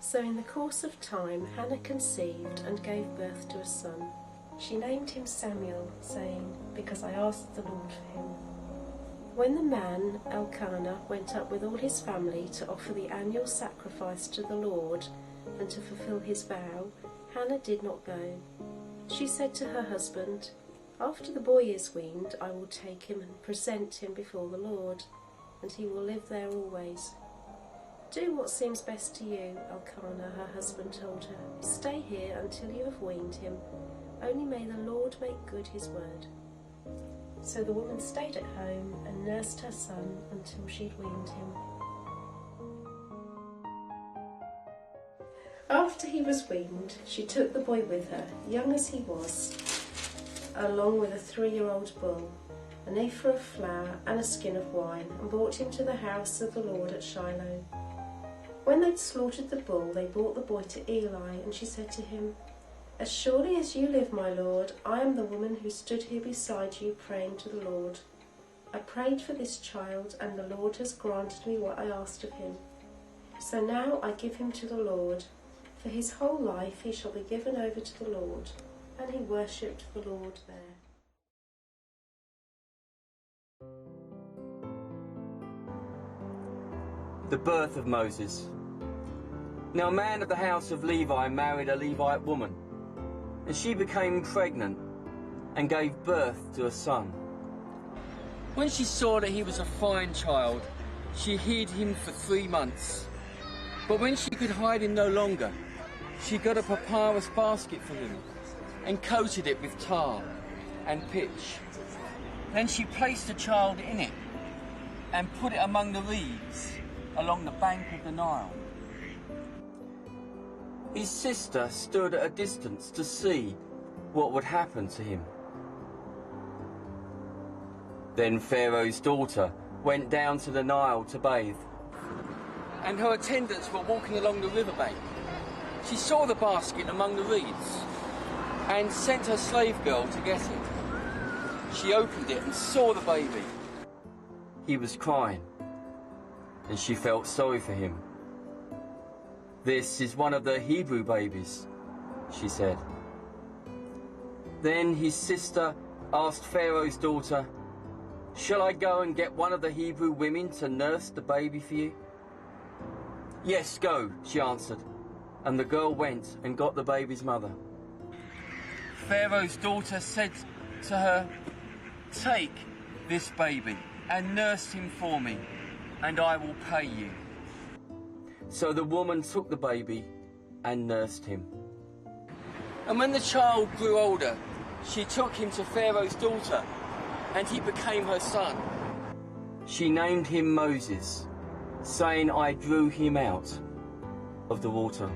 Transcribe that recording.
So in the course of time, Hannah conceived and gave birth to a son. She named him Samuel, saying, "Because I asked the Lord for him." When the man, Elkanah, went up with all his family to offer the annual sacrifice to the Lord and to fulfill his vow, Hannah did not go. She said to her husband, "After the boy is weaned, I will take him and present him before the Lord, and he will live there always." "Do what seems best to you," Elkanah, her husband, told her. "Stay here until you have weaned him. Only may the Lord make good his word." So the woman stayed at home and nursed her son until she'd weaned him. After he was weaned, she took the boy with her, young as he was, along with a 3-year-old bull, an ephah of flour and a skin of wine, and brought him to the house of the Lord at Shiloh. When they'd slaughtered the bull, they brought the boy to Eli, and she said to him, "As surely as you live, my lord, I am the woman who stood here beside you praying to the Lord. I prayed for this child, and the Lord has granted me what I asked of him. So now I give him to the Lord. For his whole life he shall be given over to the Lord." And he worshipped the Lord there. The birth of Moses. Now a man of the house of Levi married a Levite woman, and she became pregnant and gave birth to a son. When she saw that he was a fine child, she hid him for 3 months. But when she could hide him no longer, she got a papyrus basket for him and coated it with tar and pitch. Then she placed the child in it and put it among the reeds along the bank of the Nile. His sister stood at a distance to see what would happen to him. Then Pharaoh's daughter went down to the Nile to bathe, and her attendants were walking along the riverbank. She saw the basket among the reeds and sent her slave girl to get it. She opened it and saw the baby. He was crying, and she felt sorry for him. "This is one of the Hebrew babies," she said. Then his sister asked Pharaoh's daughter, "Shall I go and get one of the Hebrew women to nurse the baby for you?" "Yes, go," she answered, and the girl went and got the baby's mother. Pharaoh's daughter said to her, "Take this baby and nurse him for me, and I will pay you." So the woman took the baby and nursed him. And when the child grew older, she took him to Pharaoh's daughter, and he became her son. She named him Moses, saying, "I drew him out of the water."